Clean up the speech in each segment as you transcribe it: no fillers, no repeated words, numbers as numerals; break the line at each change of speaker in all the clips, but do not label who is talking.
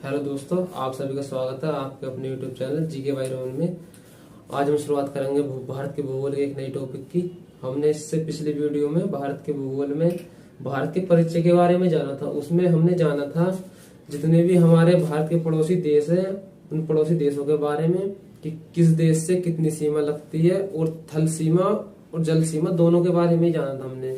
Hello दोस्तों, आप सभी का स्वागत है आपके अपने YouTube channel GK by Rohan में। आज हम शुरुआत करेंगे भारत के भूगोल के एक नई टॉपिक की। हमने इससे पिछले वीडियो में भारत के भूगोल में भारत के परिचय के बारे में जाना था। उसमें हमने जाना था जितने भी हमारे भारत के पड़ोसी देश हैं उन पड़ोसी देशों के बारे में कि किस देश से कितनी सीमा लगती है, और थल सीमा और जल सीमा दोनों के बारे में जाना था हमने।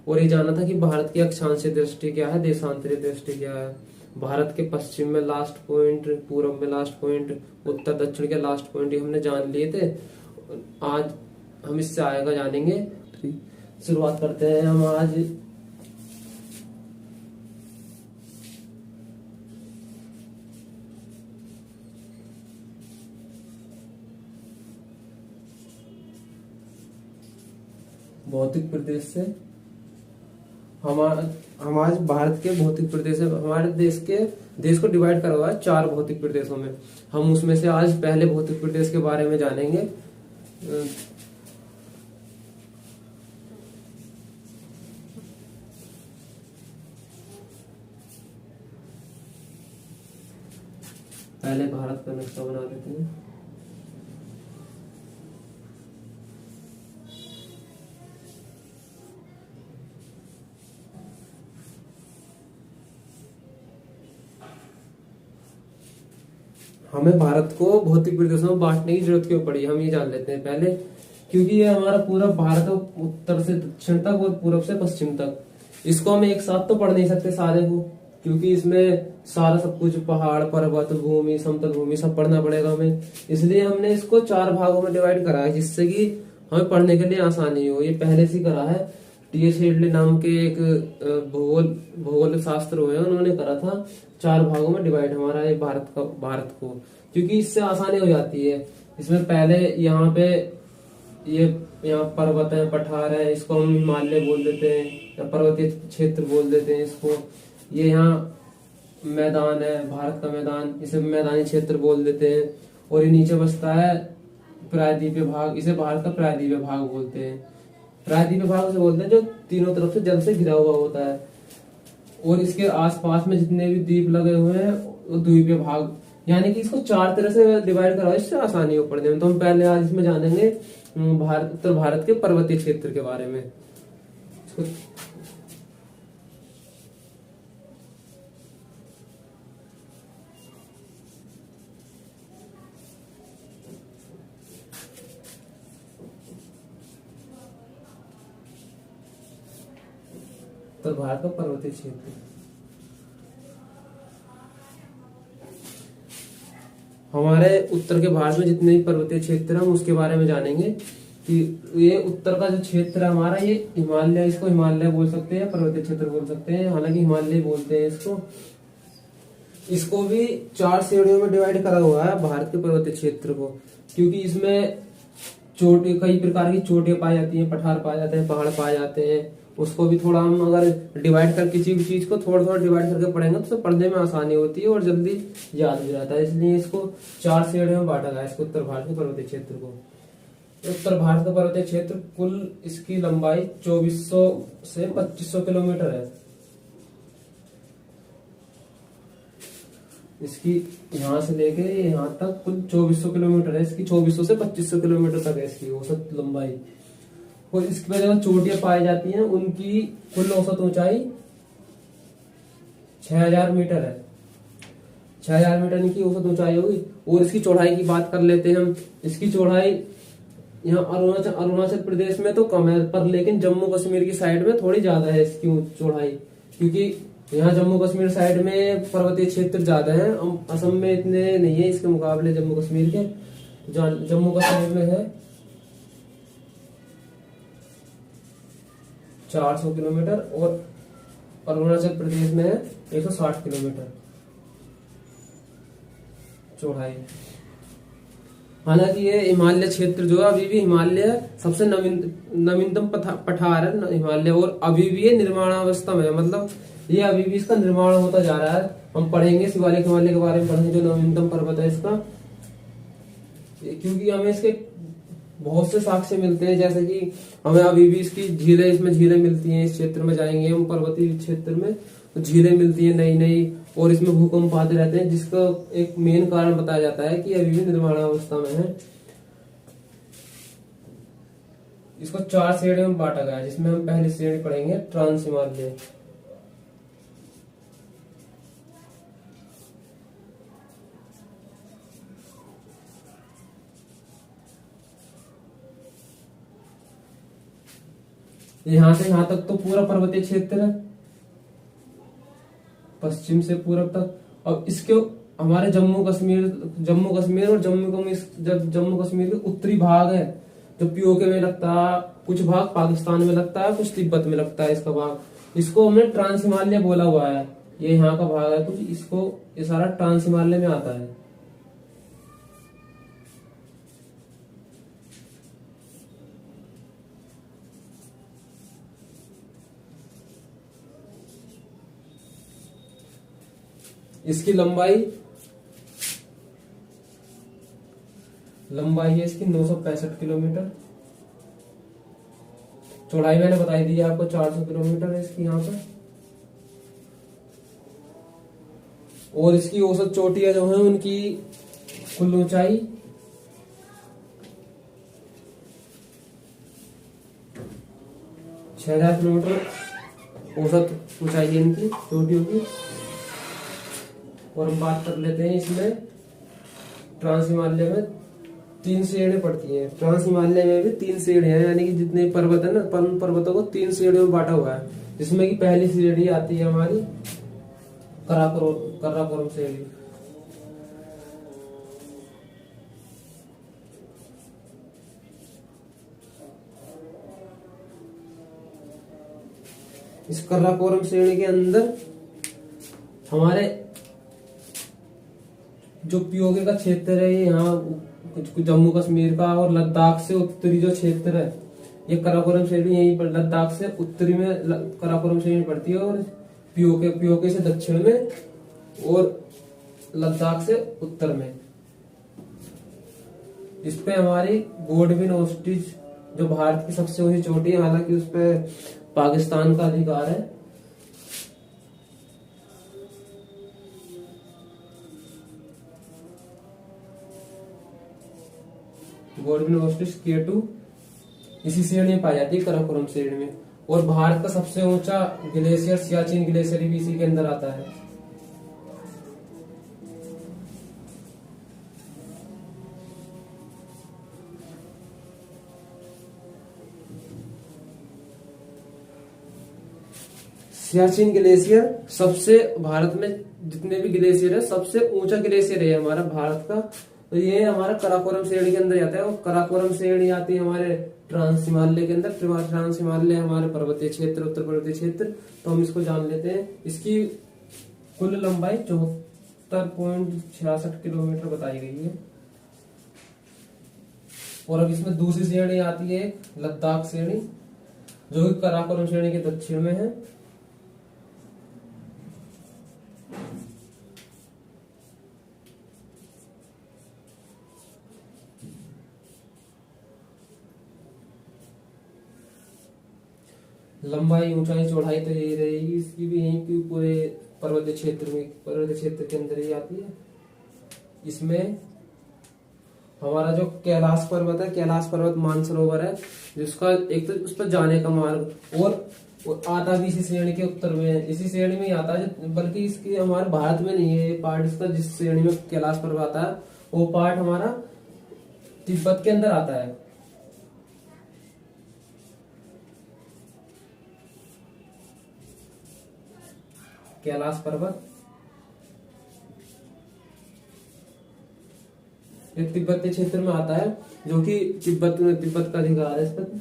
और ये जाना था कि भारत की अक्षांशीय दृष्टि क्या है, देशांतरीय दृष्टि क्या है, भारत के पश्चिम में लास्ट पॉइंट, पूर्व में लास्ट पॉइंट, उत्तर दक्षिण के लास्ट पॉइंट, ये हमने जान लिए थे। आज हम इससे आएगा जानेंगे। शुरुआत करते हैं हम आज भौतिक प्रदेश से। हम आज भारत के भौतिक प्रदेश है। हमारे देश को डिवाइड करा हुआ है 4 भौतिक प्रदेशों में। हम उसमें से आज पहले भौतिक प्रदेश के बारे में जानेंगे। पहले भारत का नक्शा बना लेते हैं। हमें भारत को भौतिक प्रदेशों में बांटने की जरूरत क्यों पड़ी, हम ये जान लेते हैं पहले। क्योंकि ये हमारा पूरा भारत उत्तर से दक्षिण तक और पूर्व से पश्चिम तक, इसको हम एक साथ तो पढ़ नहीं सकते सारे को, क्योंकि इसमें सारा सब कुछ पहाड़, पर्वत, भूमि, समतल भूमि सब पढ़ना पड़ेगा हमें। इसलिए हमने इसको 4 भागों में डिवाइड करा है, जिससे कि हमें पढ़ने के लिए आसानी हो। ये पहले से करा है, टी.एस. हेडले नाम के एक भूगोल शास्त्र हुए, उन्होंने करा था 4 भागों में डिवाइड हमारा ये भारत को, क्योंकि इससे आसानी हो जाती है। इसमें पहले यहाँ पे यहाँ पर्वत है, पठार है, इसको हम हिमालय बोल देते हैं या पर्वतीय क्षेत्र बोल देते हैं इसको। ये यहाँ मैदान है, भारत का मैदान, इसे मैदानी क्षेत्र बोल देते हैं। और ये नीचे बसता है प्रायद्वीपीय भाग, इसे भारत का प्रायद्वीपीय भाग बोलते हैं। प्रायद्वीपीय भाग से बोलते हैं जो तीनों तरफ से जल से घिरा हुआ होता है। और इसके आसपास में जितने भी द्वीप लगे हुए हैं वो द्वीपीय भाग, यानी कि इसको 4 तरह से डिवाइड करा, इससे आसानी हो पढ़ने में। तो हम पहले आज इसमें जानेंगे उत्तर भारत के पर्वतीय क्षेत्र के बारे में। उत्तर भारत का पर्वतीय क्षेत्र, हमारे उत्तर के भारत में जितने भी पर्वतीय क्षेत्र हैं हम उसके बारे में जानेंगे। कि ये उत्तर का जो क्षेत्र है हमारा, ये हिमालय, इसको हिमालय बोल सकते हैं, पर्वतीय क्षेत्र बोल सकते हैं, हालांकि हिमालय बोलते हैं इसको। इसको भी 4 श्रेणियों में डिवाइड करा हुआ है भारत के पर्वतीय क्षेत्र को, क्योंकि इसमें कई प्रकार की चोटियां पाई जाती हैं, पठार पाए जाते हैं, पहाड़ पाए जाते हैं। उसको भी थोड़ा हम अगर डिवाइड कर किसी भी चीज को थोड़ा थोड़ा डिवाइड करके पढ़ेंगे तो पढ़ने में आसानी होती है और जल्दी याद हो जाता है। इसलिए इसको 4 श्रेणियों में बांटा गया है, इसको उत्तर भारत के पर्वतीय क्षेत्र को। उत्तर भारत का पर्वतीय क्षेत्र कुल इसकी लंबाई 2400 से 2500 किलोमीटर है। इसकी यहाँ से लेके यहाँ तक कुल 2400 किलोमीटर है। इसकी 2400 से 2500 किलोमीटर तक है इसकी औसत लंबाई। और इसके बाद जो चोटियां पाई जाती हैं उनकी कुल औसत ऊंचाई 6000 मीटर है। 6000 मीटर इनकी औसत ऊंचाई होगी। और इसकी चौड़ाई की बात कर लेते हैं हम। इसकी चौड़ाई यहाँ अरुणाचल प्रदेश में तो कम है, पर लेकिन जम्मू कश्मीर की साइड में थोड़ी ज्यादा है इसकी चौड़ाई, क्योंकि यहाँ जम्मू कश्मीर साइड में पर्वतीय क्षेत्र ज्यादा है। असम में इतने नहीं है इसके मुकाबले जम्मू कश्मीर के। जम्मू कश्मीर में है 400 किलोमीटर और अरुणाचल प्रदेश में है 160 किलोमीटर चौड़ाई। हालांकि ये हिमालय क्षेत्र जो है अभी भी हिमालय सबसे नवीनतम पठार है हिमालय, और अभी भी ये निर्माणावस्था में है, मतलब ये अभी भी इसका निर्माण होता जा रहा है। हम पढ़ेंगे शिवालिक हिमालय के बारे में पढ़ेंगे, जो नवीनतम पर्वत है इसका, क्योंकि हमें इसके बहुत से साक्ष्य मिलते हैं। जैसे कि हमें अभी भी इसकी झीलें, इसमें झीलें मिलती हैं। इस क्षेत्र में जाएंगे हम पर्वतीय क्षेत्र में झीलें मिलती है नई नई, और इसमें भूकंप आते रहते हैं, जिसका एक मेन कारण बताया जाता है कि अभी भी निर्माणावस्था में है। इसको 4 श्रेणियों में बांटा गया है, जिसमें हम पहली श्रेणी पढ़ेंगे ट्रांस हिमालय। यहां से यहां तक तो पूरा पर्वतीय क्षेत्र है, पश्चिम से पूर्व तक। अब इसके हमारे जम्मू कश्मीर और जम्मू कश्मीर के उत्तरी भाग है, जो पीओके में लगता है, कुछ भाग पाकिस्तान में लगता है, कुछ तिब्बत में लगता है इसका भाग। इसको हमने ट्रांस हिमालय बोला हुआ है। ये यहाँ का भाग है कुछ, इसको ये सारा ट्रांस हिमालय में आता है। इसकी लंबाई है इसकी 965 किलोमीटर। चौड़ाई मैंने बताई दी है आपको, 400 किलोमीटर है इसकी यहाँ पर। और इसकी औसत चोटियां जो है उनकी कुल ऊंचाई 6000 किलोमीटर औसत ऊंचाई है इनकी चोटियों की। और हम बात कर लेते हैं इसमें ट्रांस हिमालय में 3 श्रेणी पड़ती हैं। ट्रांस हिमालय में भी 3 श्रेणियां हैं, यानी कि जितने पर्वत है ना, पर्वतों को 3 श्रेणियों में बांटा हुआ है, जिसमें कि पहली श्रेणी आती है हमारी काराकोरम श्रेणी। इस काराकोरम श्रेणी के अंदर हमारे जो पीओके का क्षेत्र है, यहाँ जम्मू कश्मीर का और लद्दाख से उत्तरी जो क्षेत्र है, ये काराकोरम श्रेणी यहीं पर लद्दाख से उत्तरी में काराकोरम श्रेणी पड़ती है, और पीओके से दक्षिण में और लद्दाख से उत्तर में। इस पे हमारी गोडविन ऑस्टिच जो भारत की सबसे ऊंची चोटी है, हालांकि उस पे पाकिस्तान का अधिकार है। गोडविन ऑस्टिच K2 इसी श्रेणी में पाई जाती है, काराकोरम श्रेणी में। और भारत का सबसे ऊंचा ग्लेशियर सियाचिन ग्लेशियर भी इसी के अंदर आता है। सियाचिन ग्लेशियर सबसे, भारत में जितने भी ग्लेशियर है सबसे ऊंचा ग्लेशियर है हमारा भारत का। तो ये हमारा काराकोरम श्रेणी के अंदर आता है। और काराकोरम श्रेणी आती है हमारे ट्रांस हिमालय के अंदर। ट्रांस हिमालय हमारे पर्वतीय क्षेत्र, उत्तर पर्वतीय क्षेत्र, तो हम इसको जान लेते हैं। इसकी कुल लंबाई 74.66 किलोमीटर बताई गई है। और अब इसमें दूसरी श्रेणी आती है लद्दाख श्रेणी, जो कि काराकोरम श्रेणी के दक्षिण में है। लंबाई, ऊंचाई, चौड़ाई तो यही रहेगी इसकी भी, यहीं की पूरे पर्वतीय क्षेत्र के अंदर ही आती है। इसमें हमारा जो कैलाश पर्वत है, कैलाश पर्वत मानसरोवर है, जिसका एक तो उस पर जाने का मार्ग, और आता भी इसी श्रेणी के उत्तर में है, इसी श्रेणी में ही आता है। बल्कि इसकी हमारे भारत में नहीं है ये पार्ट, इसका जिस श्रेणी में कैलाश पर्वत आता है वो पार्ट हमारा तिब्बत के अंदर आता है। कैलाश पर्वत एक तिब्बती क्षेत्र में आता है, जो कि तिब्बत का अधिकार है इस पर,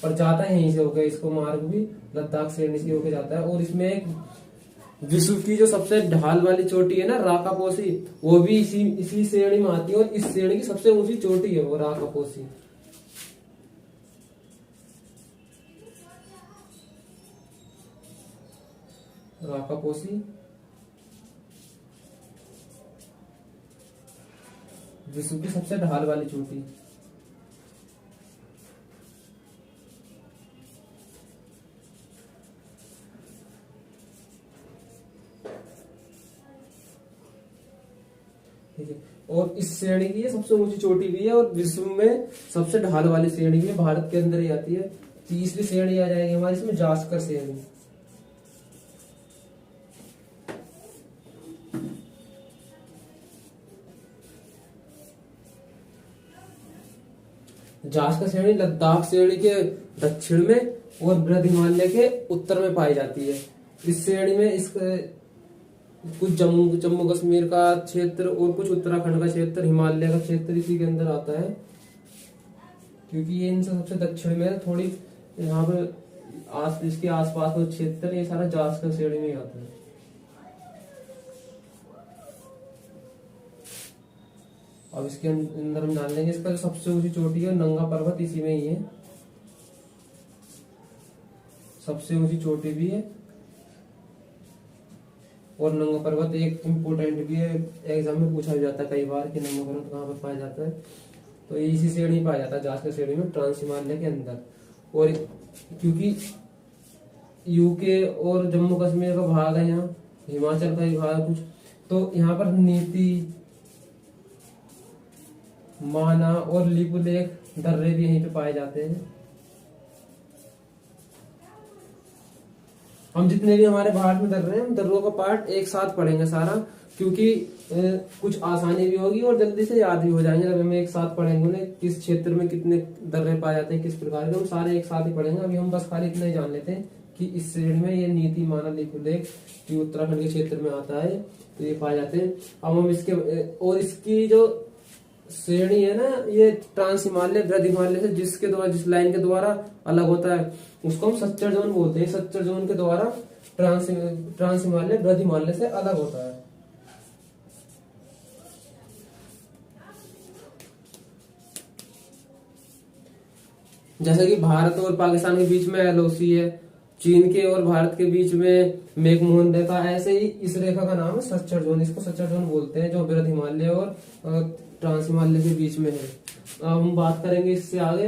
और जाता है यहीं से होकर, इसको मार्ग भी लद्दाख श्रेणी से होकर जाता है। और इसमें एक विश्व की जो सबसे ढाल वाली चोटी है ना, राकापोसी, वो भी इसी श्रेणी में आती है। और इस श्रेणी की सबसे ऊंची चोटी है वो राकापोसी। राकापोसी विश्व की सबसे ढाल वाली चोटी। ठीक है। और इस श्रेणी की ये सबसे ऊंची चोटी भी है और विश्व में सबसे ढाल वाली श्रेणी भी है, भारत के अंदर ही आती है। तीसरी श्रेणी आ जाएगी हमारी इसमें जास्कर श्रेणी। जास्कर श्रेणी लद्दाख श्रेणी के दक्षिण में और बृहद हिमालय के उत्तर में पाई जाती है। इस श्रेणी में इस कुछ जम्मू कश्मीर का क्षेत्र और कुछ उत्तराखंड का क्षेत्र, हिमालय का क्षेत्र इसी के अंदर आता है, क्योंकि ये इनसे सबसे दक्षिण में थोड़ी यहाँ पे इसके आसपास का क्षेत्र ये सारा जास्कर श्रेणी में आता है। अब इसके अंदर हम जान लेंगे इसका जो सबसे ऊंची चोटी है नंगा पर्वत इसी में ही है, सबसे ऊंची चोटी भी है। और नंगा पर्वत एक इम्पोर्टेंट भी है, एग्जाम में पूछा भी जाता है कई बार कि नंगा पर्वत कहाँ पर पाया जाता है, तो इसी श्रेणी में पाया जाता है, जास्कर श्रेणी में, ट्रांस हिमालय के अंदर। और क्योंकि यूके और जम्मू कश्मीर का भाग है, यहाँ हिमाचल का ही भाग है कुछ, तो यहाँ पर नीति, माना और लिपुलेख दर्रे भी यहीं पे पाए जाते हैं। हम जितने भी हमारे भारत में दर्रे हैं, दर्रों का पार्ट एक साथ पढ़ेंगे सारा, क्योंकि कुछ आसानी भी होगी और जल्दी से याद भी हो जाएंगे अगर हम एक साथ पढ़ेंगे उन्हें, किस क्षेत्र में कितने दर्रे पाए जाते हैं, किस प्रकार के, हम सारे एक साथ ही पढ़ेंगे। अभी हम बस खाली इतना ही जान लेते हैं कि इस श्रेणी में ये नीति, माना, लिपुलेख जो उत्तराखंड के क्षेत्र में आता है, तो ये पाए जाते हैं। अब हम इसके और इसकी जो श्रेणी है ना, ये ट्रांस हिमालय, बृहद हिमालय से जिसके द्वारा, जिस लाइन के द्वारा अलग होता है उसको हम सच्चर जोन बोलते हैं। सच्चर जोन के द्वारा ट्रांस हिमालय बृहद हिमालय से अलग होता है। जैसे कि भारत और पाकिस्तान के बीच में एलओसी है, चीन के और भारत के बीच में मैकमोहन रेखा, ऐसे ही इस रेखा का नाम है सच्चर जोन, इसको सच्चर जोन बोलते हैं, जो बृहद हिमालय और ट्रांस हिमालय के बीच में है। अब हम बात करेंगे इससे आगे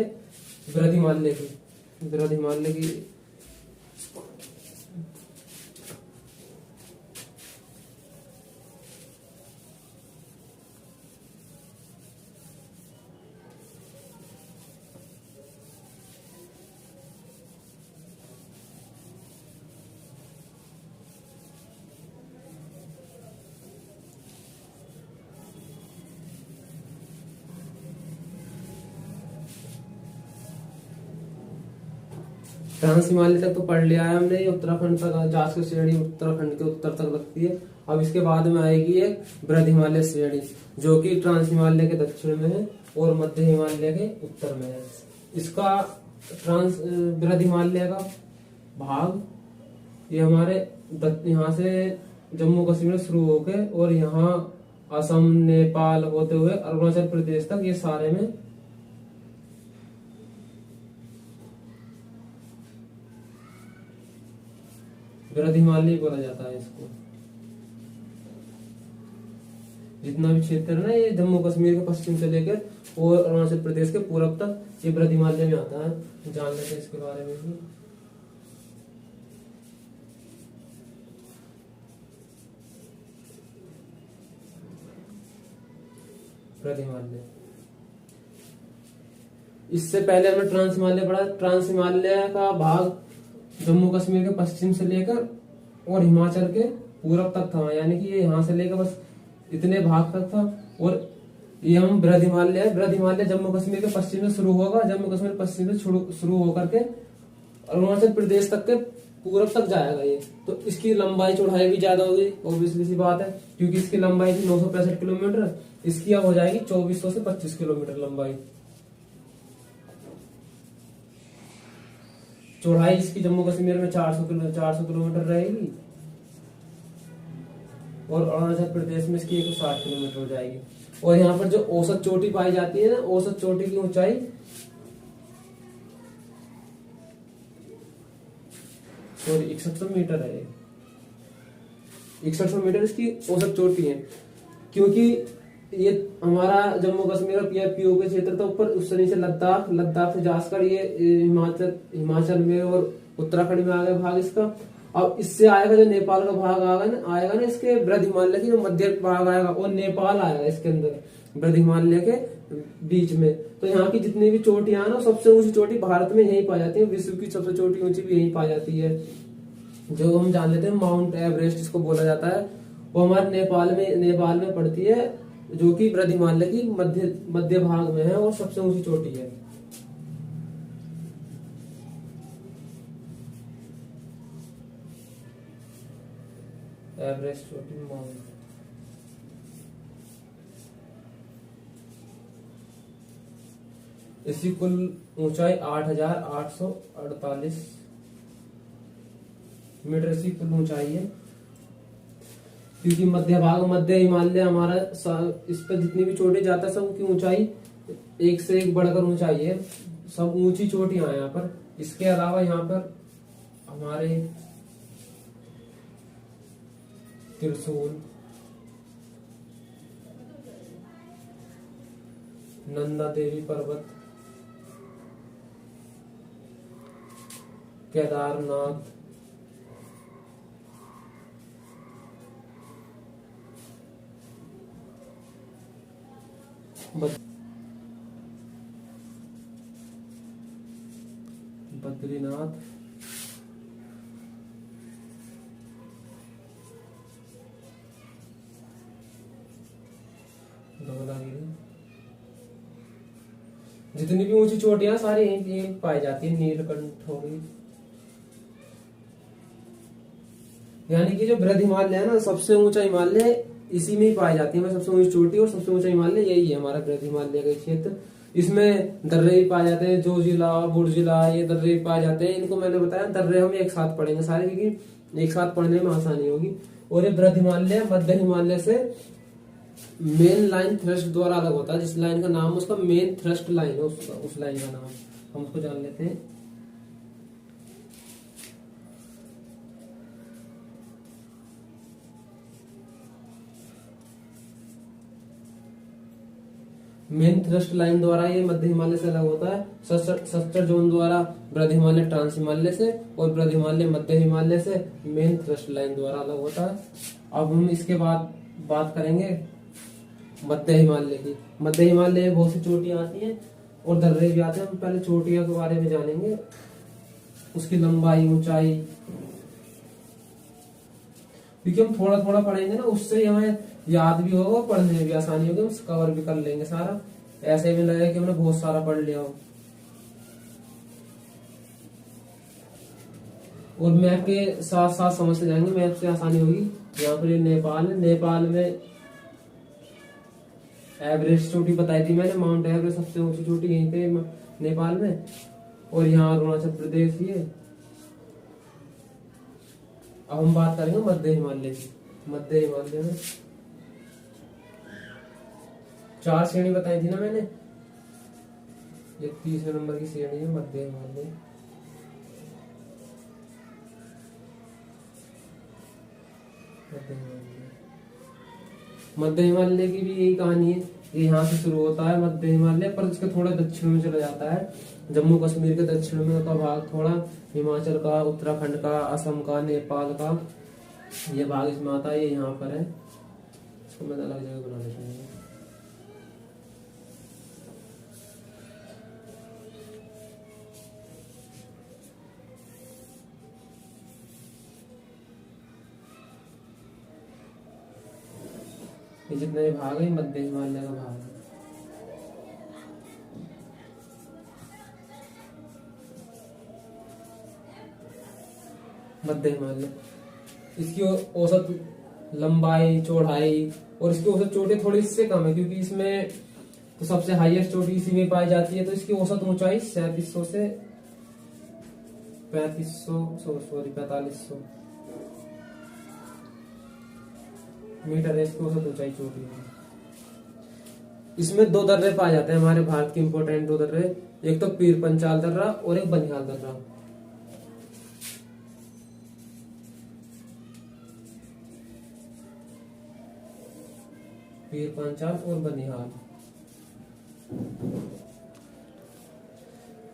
बृहद हिमालय की। बृहद हिमालय की ट्रांस हिमालय तक तो पढ़ लिया है हमने, ये उत्तराखंड तक, जास्कर श्रेणी उत्तराखंड के उत्तर तक लगती है। अब इसके बाद में आएगी एक बृहद हिमालय श्रेणी, जो कि ट्रांस हिमालय के दक्षिण में है और मध्य हिमालय के उत्तर में है। इसका बृहद हिमालय का भाग ये हमारे यहाँ से जम्मू कश्मीर शुरू होके और यहाँ असम, नेपाल होते हुए अरुणाचल प्रदेश तक, ये सारे में बृहद हिमालय बोला जाता है इसको। जितना भी क्षेत्र है ना, ये जम्मू कश्मीर के पश्चिम से लेकर और अरुणाचल प्रदेश के पूरब तक, ये बृहद हिमालय में आता है। जान लेते हैं इसके बारे में भी। बृहद हिमालय, इससे पहले हमने ट्रांस हिमालय पढ़ा। ट्रांस हिमालय का भाग जम्मू कश्मीर के पश्चिम से लेकर और हिमाचल के पूरब तक था, यानी कि ये यहाँ से लेकर बस इतने भाग तक था। और ये हम बृहद हिमालय जम्मू कश्मीर के पश्चिम से शुरू होगा, जम्मू कश्मीर पश्चिम से शुरू होकर के अरुणाचल प्रदेश तक के पूरब तक जाएगा ये। तो इसकी लंबाई चौड़ाई भी ज्यादा होगी, ऑब्वियसली सी बात है, क्योंकि इसकी लंबाई थी 965 किलोमीटर, इसकी अब हो जाएगी 2400 से 25 किलोमीटर लंबाई। चौड़ाई इसकी जम्मू कश्मीर में 400 किलोमीटर रहेगी और अरुणाचल प्रदेश में इसकी 160 किलोमीटर हो जाएगी। और यहाँ पर जो औसत चोटी पाई जाती है ना, औसत चोटी की ऊंचाई 6100 मीटर है। 6100 मीटर इसकी औसत चोटी है, क्योंकि ये हमारा जम्मू कश्मीर और पीओके क्षेत्र तो ऊपर, उस से लद्दाख से जास्कर, ये हिमाचल में और उत्तराखंड में आ गया भाग इसका। अब इससे आएगा जो नेपाल का भाग आएगा ना इसके वृद्ध हिमालय की जो मध्य भाग आएगा, और नेपाल आएगा इसके अंदर वृद्ध हिमालय के बीच में। तो यहाँ की जितनी भी चोटियां ना, सबसे ऊंची चोटी भारत में यही पाई जाती है, विश्व की सबसे चोटी ऊंची भी यही पाई जाती है, जो हम जान लेते हैं माउंट एवरेस्ट इसको बोला जाता है। वो हमारे नेपाल में पड़ती है, जो कि वृद्ध हिमालय की मध्य भाग में है और सबसे ऊंची चोटी है। एवरेस्ट चोटी माउंट, इसकी कुल ऊंचाई 8,848 मीटर इसकी कुल ऊंचाई है। क्योंकि मध्य हिमालय हमारा इस पर जितनी भी चोटी जाता है, सब की ऊंचाई एक से एक बढ़कर ऊंचाई है, सब ऊंची चोटियां हैं यहाँ पर। इसके अलावा यहाँ पर हमारे त्रिशूल, नंदा देवी पर्वत, केदारनाथ, बद्रीनाथ, धवलागिरी, जितनी भी ऊंची चोटियां सारी यहीं पाई जाती है। नीलकंठ हो गई, यानी कि जो वृद्ध हिमालय है ना, सबसे ऊंचा हिमालय इसी में ही पाई जाती है। सबसे ऊंची चोटी और सबसे ऊंचा हिमालय यही है हमारा वृद्ध हिमालय का क्षेत्र। इसमें दर्रे भी पाए जाते हैं, जोजिला, बुर्जिला, ये दर्रे भी पाए जाते हैं। इनको मैंने बताया दर्रे हम एक साथ पढ़ेंगे सारे, क्योंकि एक साथ पढ़ने में आसानी होगी। और ये वृद्ध हिमालय मध्य हिमालय से मेन लाइन थ्रस्ट द्वारा अलग होता है। जिस लाइन का नाम उसका मेन थ्रस्ट लाइन है, उस लाइन का नाम हम उसको जान लेते हैं। मेन थ्रस्ट लाइन द्वारा ये मध्य हिमालय से अलग होता है। सस्टर जोन द्वारा वृद्ध हिमालय ट्रांस हिमालय से, और वृद्ध हिमालय मध्य हिमालय से मेन थ्रस्ट लाइन द्वारा अलग होता है। अब हम इसके बाद बात करेंगे मध्य हिमालय की। मध्य हिमालय में बहुत सी चोटियां आती हैं और दर्रे भी आते हैं। हम पहले चोटियों के बारे में जानेंगे, उसकी लंबाई, ऊंचाई, क्योंकि हम थोड़ा थोड़ा पढ़ेंगे ना, उससे हमें याद भी होगा, पढ़ने में भी आसानी होगी, हम कवर भी कर लेंगे सारा। ऐसे भी लगेगा कि हमने बहुत सारा पढ़ लिया हो। और मैप के साथ साथ समझते जाएंगे, मैप से आसानी होगी। यहाँ पर ये नेपाल है, नेपाल में एवरेस्ट चोटी बताई थी मैंने, माउंट एवरेस्ट सबसे ऊंची चोटी यहीं पे नेपाल में। और यहाँ अरुणाचल प्रदेश ही है। अब हम बात करेंगे मध्य हिमालय की। मध्य हिमालय में 4 श्रेणी बताई थी ना मैंने, ये 30वें नंबर की श्रेणी है मध्य हिमालय। मध्य हिमालय की भी यही कहानी है, ये यहाँ से शुरू होता है मध्य हिमालय, पर इसके थोड़ा दक्षिण में चला जाता है। जम्मू कश्मीर के दक्षिण में का भाग, थोड़ा हिमाचल का, उत्तराखंड का, असम का, नेपाल का, ये भाग इसमें आता है। ये यहाँ पर है, इसको मैं अलग जगह बना लेता हूँ। ये जितने भाग है मध्य हिमालय का भाग है। मध्य हिमालय, इसकी औसत लंबाई, चौड़ाई और इसकी औसत चोटी थोड़ी इससे कम है, क्योंकि इसमें तो सबसे हाईएस्ट चोटी इसी में पाई जाती है। तो इसकी औसत ऊंचाई 3700 से 4500 मीटर है इसकी औसत ऊंचाई चोटी है। इसमें 2 दर्रे पाए जाते हैं हमारे भारत के इंपोर्टेंट 2 दर्रे, एक तो पीर पंचाल दर्रा और एक बनिहाल दर्रा। पीर पंचाल और बनिहाल,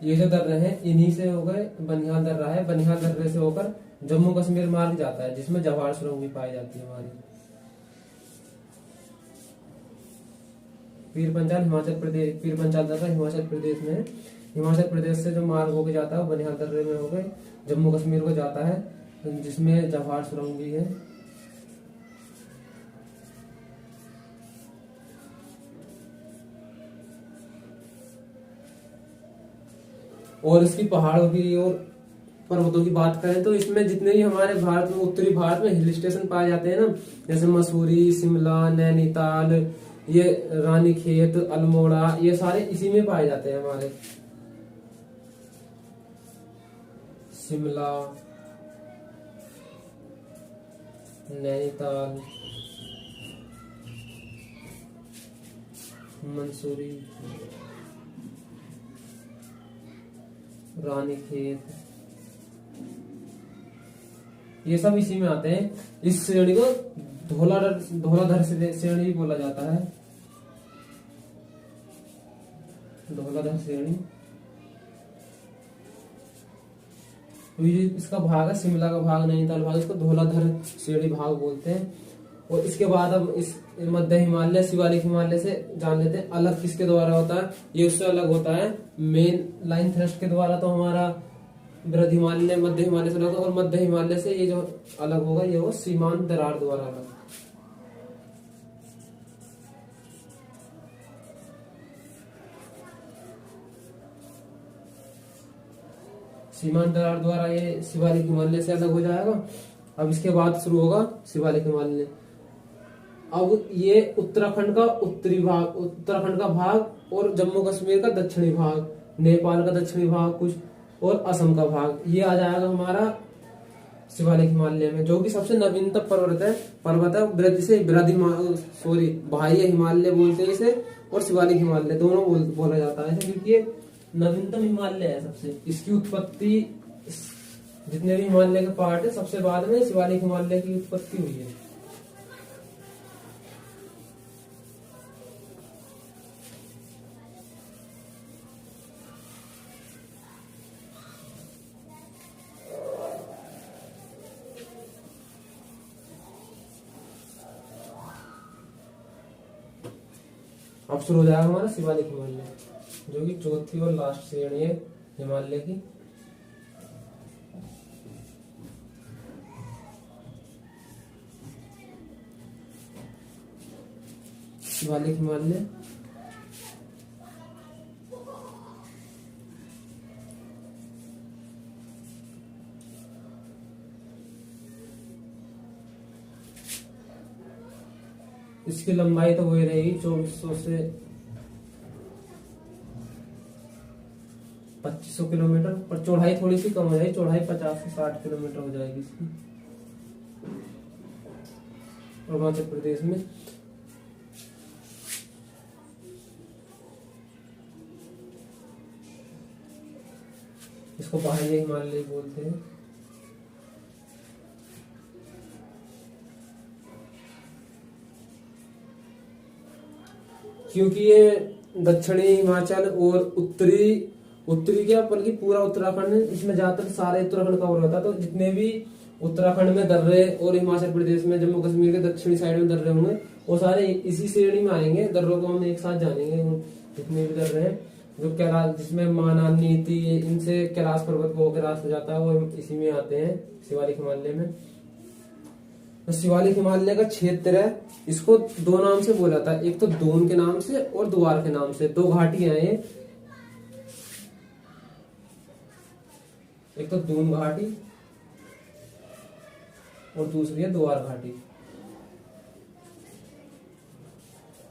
ये जो दर्रे हैं इन्हीं से हो गए। बनिहाल दर्रा है, बनिहाल दर्रे से होकर जम्मू कश्मीर मार्ग जाता है, जिसमें जवाहर सुरंग भी पाई जाती है हमारी। पीर पंचाल हिमाचल प्रदेश, पीर पंचाल दर्रा हिमाचल प्रदेश में है। हिमाचल प्रदेश से जो मार्ग होके जाता है वो बनिहाल दर्रे में होके जम्मू कश्मीर को जाता है, जिसमें जवाहर सुरंग भी है। और इसकी पहाड़ों की और पर्वतों की बात करें तो इसमें जितने भी हमारे भारत में, उत्तरी भारत में हिल स्टेशन पाए जाते हैं ना, जैसे मसूरी, शिमला, नैनीताल, ये रानीखेत, अल्मोड़ा, ये सारे इसी में पाए जाते हैं हमारे। शिमला, नैनीताल, मंसूरी, रानीखेत, ये सब इसी में आते हैं। इस श्रेणी को धौलाधर श्रेणी भी बोला जाता है। धौलाधर श्रेणी तो ये इसका भाग है, शिमला का भाग, नैनीताल भाग, इसको धौलाधर श्रेणी भाग बोलते हैं। और इसके बाद अब इस मध्य हिमालय, शिवालिक हिमालय से जान लेते हैं अलग किसके द्वारा होता है। ये उससे अलग होता है मेन लाइन थ्रस्ट के द्वारा, तो हमारा बृहद हिमालय मध्य हिमालय से अलग, और मध्य हिमालय से ये जो अलग होगा ये वो सीमांत दरार द्वारा अलग। सीमांत दरार द्वारा ये शिवालिक हिमालय से अलग हो जाएगा। अब इसके बाद शुरू होगा शिवालिक हिमालय। अब ये उत्तराखंड का उत्तरी भाग, उत्तराखंड का भाग और जम्मू कश्मीर का दक्षिणी भाग, नेपाल का दक्षिणी भाग कुछ, और असम का भाग, ये आ जाएगा हमारा शिवालिक हिमालय में, जो कि सबसे नवीनतम पर्वत है। बाह्य हिमालय बोलते हैं इसे, और शिवालिक हिमालय दोनों बोला जाता है, क्योंकि ये नवीनतम हिमालय है सबसे। इसकी उत्पत्ति, जितने भी हिमालय के पार्ट है, सबसे बाद में शिवालिक हिमालय की उत्पत्ति हुई है। अब शुरू हो जाएगा हमारा शिवालिक हिमालय, जो कि चौथी और लास्ट श्रेणी है हिमालय की। शिवालिक हिमालय इसकी लंबाई तो वही रहेगी 2400 से 2500 किलोमीटर, पर चौड़ाई थोड़ी सी कम हो जाएगी, चौड़ाई 50 से 60 किलोमीटर हो जाएगी इसकी। अरुणाचल प्रदेश में इसको बाह्य हिमालय बोलते हैं। क्योंकि ये दक्षिणी हिमाचल और उत्तरी क्या बल्कि पूरा उत्तराखंड, इसमें ज्यादातर सारे उत्तराखंड कवर होता है। तो जितने भी उत्तराखंड में दर्रे और हिमाचल प्रदेश में जम्मू कश्मीर के दक्षिणी साइड में दर्रे होंगे, वो सारे इसी श्रेणी में आएंगे। दर्रों को हम एक साथ जानेंगे, जितने भी दर्रे हैं जो कैलाश, जिसमें माना, नीति, इनसे कैलाश पर्वत को होकर रास्ता जाता है, वो इसी में आते हैं शिवालिक हिमालय में। तो शिवालिक हिमालय का क्षेत्र है, इसको दो नाम से बोला जाता है, एक तो दून के नाम से और द्वार के नाम से। दो घाटियां हैं, एक तो दून घाटी और दूसरी है द्वार घाटी।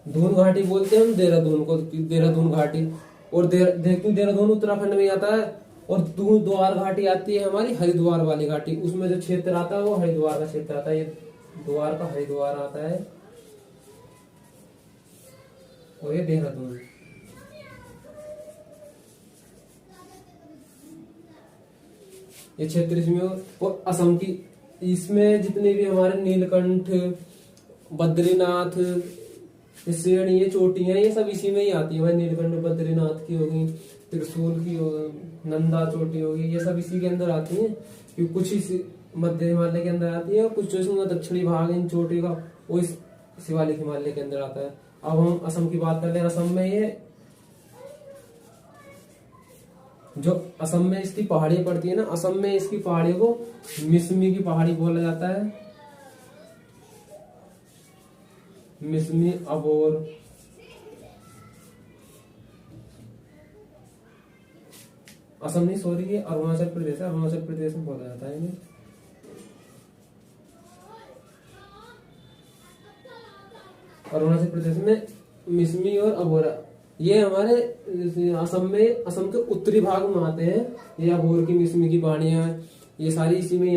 दून घाटी बोलते हैं हम देहरादून को, देहरादून घाटी, और देहरादून उत्तराखंड में आता है। और द्वार घाटी आती है हमारी हरिद्वार वाली घाटी, उसमें जो क्षेत्र आता है वो हरिद्वार का क्षेत्र आता है। ये द्वार का हरिद्वार आता है और ये देहरादून। ये क्षेत्र इसमें, और असम की, इसमें जितने भी हमारे नीलकंठ, बद्रीनाथ, श्रेणी, ये चोटियां, ये सब इसी में ही आती है भाई। नीलकंठ बद्रीनाथ की होगी, त्रिशूल की होगी, नंदा चोटी होगी, ये सब इसी के अंदर आती हैं। क्योंकि कुछ मध्य हिमालय के अंदर आती है, और कुछ जो इसमें दक्षिणी भाग इन चोटी का वो इस शिवालिक हिमालय के अंदर आता है। अब हम असम की बात कर रहे हैं। असम में ये जो असम में इसकी पहाड़ी पड़ती है ना, असम में इसकी पहाड़ियों को मिसमी की पहाड़ी बोला जाता है। मिसमी, अबोर, असम नहीं, सॉरी, ये अरुणाचल प्रदेश है, अरुणाचल प्रदेश में बोला जाता है इन्हें। अरुणाचल प्रदेश में मिसमी और अबोरा, ये हमारे असम में, असम के उत्तरी भाग में आते हैं। ये अबोर की, मिसमी की पहाड़ियां, ये सारी इसी में ही